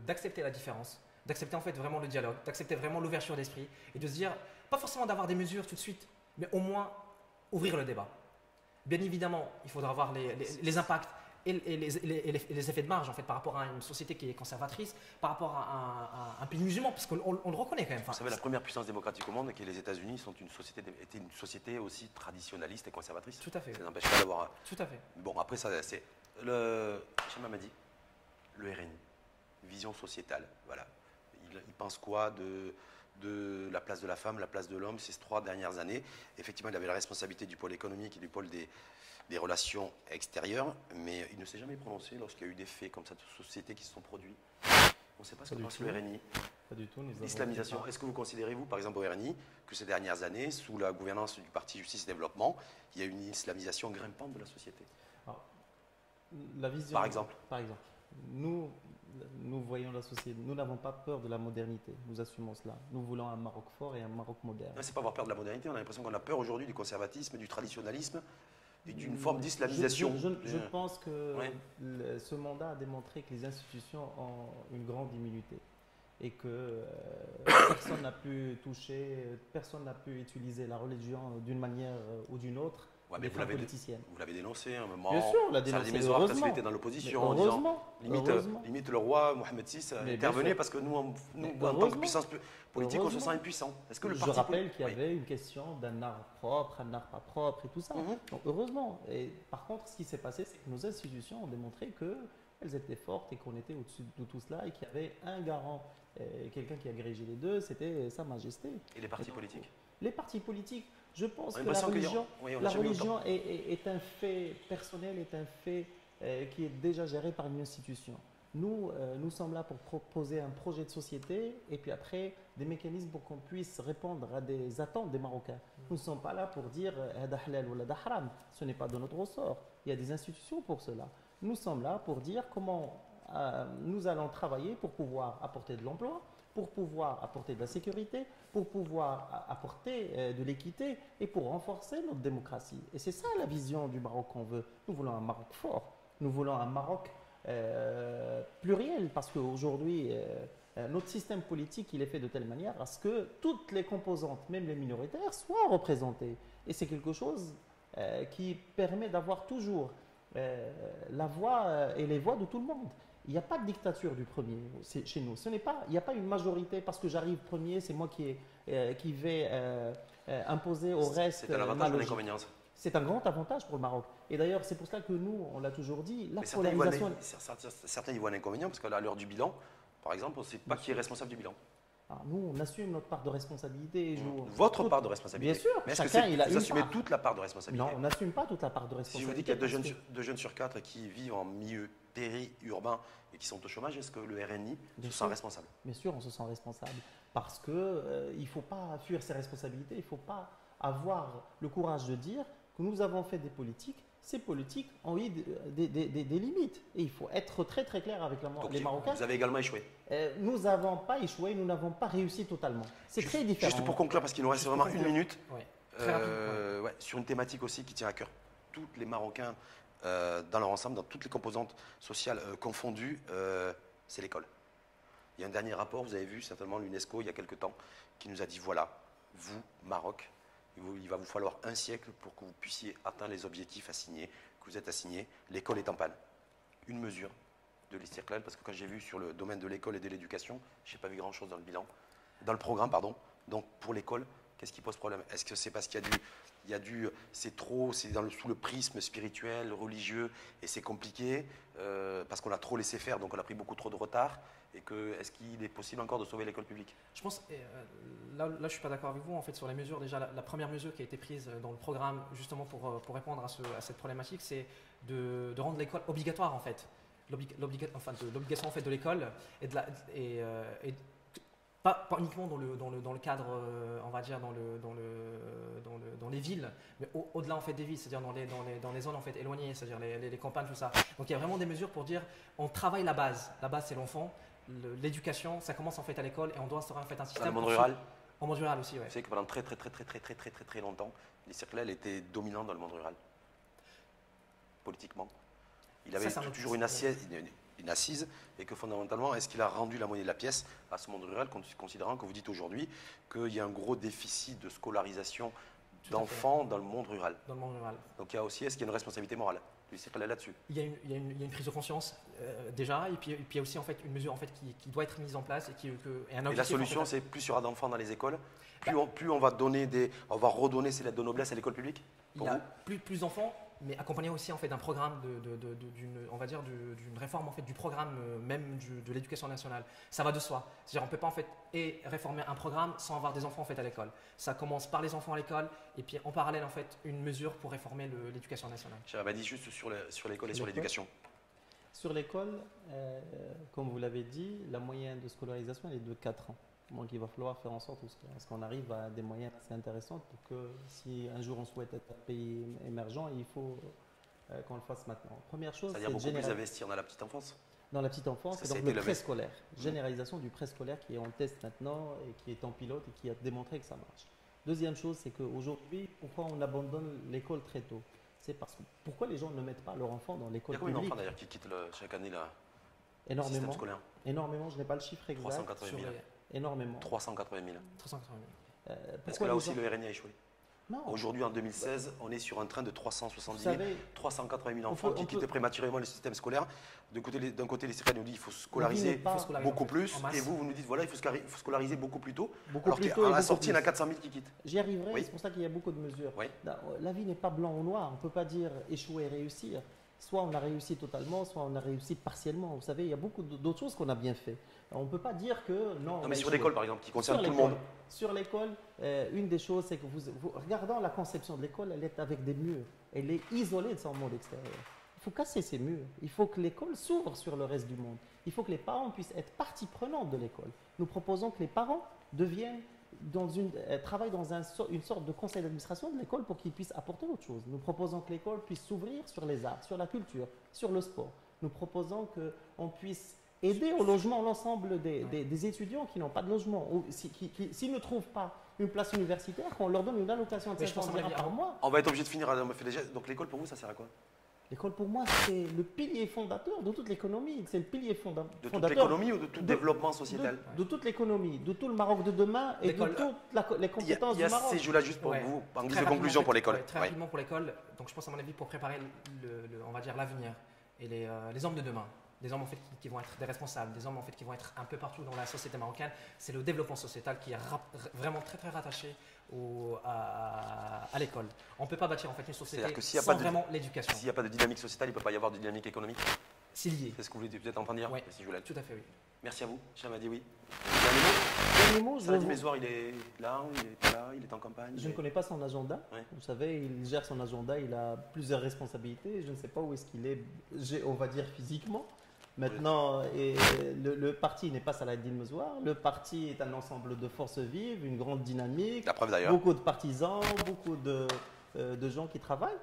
d'accepter la différence, d'accepter en fait vraiment le dialogue, d'accepter vraiment l'ouverture d'esprit et de se dire, pas forcément d'avoir des mesures tout de suite, mais au moins ouvrir le débat. Bien évidemment, il faudra voir les impacts et les effets de marge en fait par rapport à une société qui est conservatrice, par rapport à un pays musulman, parce qu'on le reconnaît quand même. Vous savez, la première puissance démocratique au monde, qui est les États-Unis, était une société aussi traditionnaliste et conservatrice. Tout à fait. Ça n'empêche pas d'avoir. Tout à fait. Bon, après ça, c'est Hicham Hamadi, le RNI, vision sociétale. Voilà. Il pense quoi de la place de la femme, la place de l'homme ces 3 dernières années? Effectivement, il avait la responsabilité du pôle économique et du pôle des relations extérieures, mais il ne s'est jamais prononcé lorsqu'il y a eu des faits comme ça de sociétés qui se sont produits. On ne sait pas ce que pense le RNI. Pas du tout. L'islamisation. Est-ce que vous considérez, vous, par exemple, au RNI, que ces dernières années, sous la gouvernance du Parti Justice et Développement, il y a une islamisation grimpante de la société? Alors, la vision, par exemple, nous voyons la société, nous n'avons pas peur de la modernité, nous assumons cela. Nous voulons un Maroc fort et un Maroc moderne. Non, c'est pas avoir peur de la modernité, on a l'impression qu'on a peur aujourd'hui du conservatisme, du traditionnalisme et d'une forme d'islamisation. Je pense que ce mandat a démontré que les institutions ont une grande immunité et que personne n'a pu toucher, personne n'a pu utiliser la religion d'une manière ou d'une autre. Ouais, mais vous l'avez dénoncé à un moment. Bien sûr, on l'a dénoncé. Parce qu'il était dans l'opposition en disant limite le roi Mohamed VI intervenait parce que nous en tant que puissance politique, on se sent impuissant. Est-ce que je rappelle qu'il y avait une question d'un art propre, un art pas propre et tout ça. Donc, heureusement. Et par contre, ce qui s'est passé, c'est que nos institutions ont démontré qu'elles étaient fortes et qu'on était au-dessus de tout cela et qu'il y avait un garant, quelqu'un qui a agrégé les deux, c'était Sa Majesté. Et les partis politiques? Les partis politiques. Je pense que la religion est un fait personnel, est un fait qui est déjà géré par une institution. Nous sommes là pour proposer un projet de société et puis après des mécanismes pour qu'on puisse répondre à des attentes des Marocains. Nous ne sommes pas là pour dire hada halal ou hada haram. Ce n'est pas de notre ressort. Il y a des institutions pour cela. Nous sommes là pour dire comment nous allons travailler pour pouvoir apporter de l'emploi, pour pouvoir apporter de la sécurité, pour pouvoir apporter de l'équité et pour renforcer notre démocratie. Et c'est ça la vision du Maroc qu'on veut. Nous voulons un Maroc fort. Nous voulons un Maroc pluriel parce qu'aujourd'hui, notre système politique, il est fait de telle manière à ce que toutes les composantes, même les minoritaires, soient représentées. Et c'est quelque chose qui permet d'avoir toujours la voix et les voix de tout le monde. Il n'y a pas de dictature du premier chez nous. Il n'y a pas une majorité parce que j'arrive premier, c'est moi qui vais imposer au reste. C'est un avantage ou un inconvénient, ça? C'est un grand avantage pour le Maroc. Et d'ailleurs, c'est pour cela que nous, on l'a toujours dit, la Mais polarisation. certains y voient un inconvénient, parce qu'à l'heure du bilan, par exemple, on ne sait pas qui est responsable du bilan. Nous, on assume notre part de responsabilité. Votre part de responsabilité. Bien sûr, mais est-ce que chacun, il a vous une assumez part. toute la part de responsabilité? Non, on n'assume pas toute la part de Si responsabilité. je vous dis qu'il y a 2 jeunes sur 4 qui vivent en milieu périurbain et qui sont au chômage, est-ce que le RNI se sent responsable? Bien sûr, on se sent responsable parce qu'il ne faut pas fuir ses responsabilités, il ne faut pas avoir le courage de dire que nous avons fait des politiques, ces politiques ont eu des limites. Et il faut être très très clair avec les Marocains. Vous avez également échoué. Nous n'avons pas échoué, nous n'avons pas réussi totalement. C'est très différent. Juste pour conclure, parce qu'il nous reste vraiment 1 minute, Ouais. sur une thématique aussi qui tient à cœur tous les Marocains dans leur ensemble, dans toutes les composantes sociales confondues, c'est l'école. Il y a un dernier rapport, vous avez vu certainement l'UNESCO il y a quelque temps, qui nous a dit voilà, vous, Maroc, il va vous falloir un siècle pour que vous puissiez atteindre les objectifs assignés, que vous êtes assignés. L'école est en panne. Une mesure de l'Istiqlal, parce que quand j'ai vu sur le domaine de l'école et de l'éducation, je n'ai pas vu grand-chose dans le bilan, dans le programme, pardon. Donc pour l'école, qu'est-ce qui pose problème? Est-ce que c'est parce qu'il y a c'est trop, c'est sous le prisme spirituel, religieux, et c'est compliqué, parce qu'on a trop laissé faire, donc on a pris beaucoup trop de retard, et est-ce qu'il est possible encore de sauver l'école publique? Je pense, là je ne suis pas d'accord avec vous en fait sur les mesures. Déjà, la première mesure qui a été prise dans le programme justement pour répondre à cette problématique, c'est de rendre l'école obligatoire en fait. L'obligation en fait de l'école et pas uniquement dans le cadre, on va dire dans les villes, mais au-delà en fait des villes, c'est-à-dire dans les zones en fait éloignées, c'est-à-dire les campagnes, tout ça. Donc il y a vraiment des mesures pour dire on travaille la base. La base c'est l'enfant. L'éducation, ça commence en fait à l'école et on doit instaurer en fait un système. Dans le monde rural? En monde rural aussi, oui. Vous savez que pendant très longtemps, l'Istiqlal était dominant dans le monde rural, politiquement. Il avait toujours une assise, et que fondamentalement, est-ce qu'il a rendu la monnaie de la pièce à ce monde rural, considérant que vous dites aujourd'hui qu'il y a un gros déficit de scolarisation d'enfants dans le monde rural? Dans le monde rural. Donc il y a aussi, est-ce qu'il y a une responsabilité morale du Istiqlal là-dessus? Il y a une prise de conscience déjà, et puis il y a aussi en fait une mesure en fait qui doit être mise en place et un objectif. Et la solution, en fait, c'est plus il y aura d'enfants dans les écoles, plus on va redonner ces lettres de noblesse à l'école publique. Il y a plus d'enfants, mais accompagné aussi en fait d'un programme d'une réforme en fait du programme même de l'éducation nationale. Ça va de soi. C'est-à-dire on peut pas en fait réformer un programme sans avoir des enfants en fait à l'école. Ça commence par les enfants à l'école et puis en parallèle en fait une mesure pour réformer l'éducation nationale. J'avais dit juste sur l'école et sur l'éducation. Sur l'école, comme vous l'avez dit, la moyenne de scolarisation est de 4 ans. Donc il va falloir faire en sorte qu'on arrive à des moyennes assez intéressantes pour que si un jour on souhaite être un pays émergent, il faut qu'on le fasse maintenant. Première chose, c'est-à-dire beaucoup plus investir dans la petite enfance. Dans la petite enfance et donc le préscolaire. Généralisation du préscolaire qui est en test maintenant et qui est en pilote et qui a démontré que ça marche. Deuxième chose, c'est qu'aujourd'hui, pourquoi on abandonne l'école très tôt? C'est pourquoi les gens ne mettent pas leur enfant dans l'école publique? Il y a combien d'enfants d'ailleurs qui quittent chaque année le système scolaire? Énormément, je n'ai pas le chiffre exact. 380 000. Énormément. 380 000. 380 000. Est-ce que là aussi le RNI a échoué? Non. Aujourd'hui, en 2016, on est sur un train de 370 000, 380 000 enfants qui quittent prématurément le système scolaire. D'un côté, les Syriens nous disent qu'il faut scolariser beaucoup plus, et vous nous dites voilà, il faut scolariser beaucoup plus tôt. Alors qu'à la sortie, il y en a 400 000 qui quittent. J'y arriverai, c'est pour ça qu'il y a beaucoup de mesures. Oui. La vie n'est pas blanc ou noir, on ne peut pas dire échouer et réussir. Soit on a réussi totalement, soit on a réussi partiellement. Vous savez, il y a beaucoup d'autres choses qu'on a bien fait. On ne peut pas dire que non. Non, mais sur l'école, par exemple, qui concerne tout le monde. Sur l'école, une des choses, c'est que regardant la conception de l'école, elle est avec des murs. Elle est isolée de son monde extérieur. Il faut casser ces murs. Il faut que l'école s'ouvre sur le reste du monde. Il faut que les parents puissent être partie prenante de l'école. Nous proposons que les parents travaillent dans une sorte de conseil d'administration de l'école pour qu'ils puissent apporter autre chose. Nous proposons que l'école puisse s'ouvrir sur les arts, sur la culture, sur le sport. Nous proposons qu'on puisse aider au logement l'ensemble des étudiants qui n'ont pas de logement, ou s'ils ne trouvent pas une place universitaire, qu'on leur donne une allocation de 500 dirhams par mois. On va être obligé de finir à donc l'école pour vous, ça sert à quoi? L'école pour moi, c'est le pilier fondateur de toute l'économie. C'est le pilier fondateur. De toute l'économie ou de tout développement sociétal? De toute l'économie, de tout le Maroc de demain et de toutes les compétences du Maroc. Il y a ces jeux-là juste pour vous, en guise de conclusion pour l'école. Très rapidement pour l'école, donc je pense à mon avis pour préparer on va dire l'avenir et les hommes de demain. des hommes en fait qui vont être des responsables, des hommes en fait qui vont être un peu partout dans la société marocaine. C'est le développement sociétal qui est vraiment très rattaché à l'école. On ne peut pas bâtir en fait une société sans vraiment l'éducation. S'il n'y a pas de dynamique sociétale, il ne peut pas y avoir de dynamique économique. C'est lié. C'est ce que vous voulez peut-être en train de dire? Oui, Merci, tout à fait, oui. Merci à vous. Chamadi, oui. Dernier mot, Saladin Mesouar, il est là, il est pas là, il est en campagne. Je ne connais pas son agenda. Oui. Vous savez, il gère son agenda, il a plusieurs responsabilités. Je ne sais pas où est-ce qu'il est, on va dire physiquement. Maintenant, et le parti n'est pas Saladin Mesouar. Le parti est un ensemble de forces vives, une grande dynamique. La preuve d'ailleurs. Beaucoup de partisans, beaucoup de gens qui travaillent.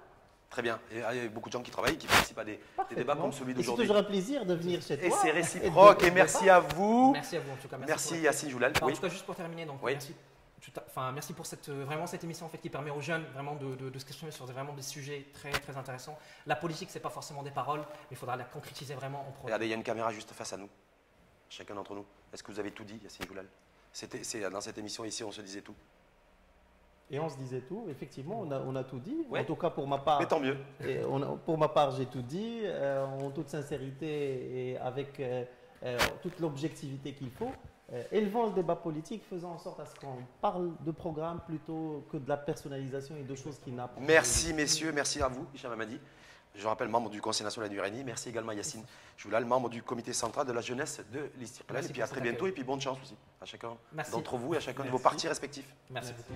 Très bien. Et il y a beaucoup de gens qui travaillent, qui participent à des débats comme celui d'aujourd'hui. C'est toujours un plaisir de venir chez toi. Et c'est réciproque. Et merci à vous. Merci à vous en tout cas. Merci Yacine Joulal. En tout cas, juste pour terminer, donc merci pour cette émission en fait qui permet aux jeunes vraiment de se questionner sur vraiment des sujets très intéressants. La politique, c'est pas forcément des paroles, mais il faudra la concrétiser vraiment en projet. Regardez, il y a une caméra juste face à nous, chacun d'entre nous. Est-ce que vous avez tout dit, Yacine Joulal? C'est dans cette émission ici, on se disait tout. Et on se disait tout, effectivement, on a tout dit. Ouais. En tout cas, pour ma part. Mais tant mieux. Pour ma part, j'ai tout dit, en toute sincérité et avec toute l'objectivité qu'il faut. Élevant le débat politique, faisant en sorte à ce qu'on parle de programme plutôt que de la personnalisation et de choses qui n'apportent. Merci messieurs, merci à vous, Hicham Hamadi. Je rappelle, membre du Conseil national du RNI. Merci également Yacine Joulal, membre du comité central de la jeunesse de l'Istiqlal. Et puis à très bientôt et puis bonne chance aussi à chacun d'entre vous et à chacun de vos partis respectifs. Merci beaucoup.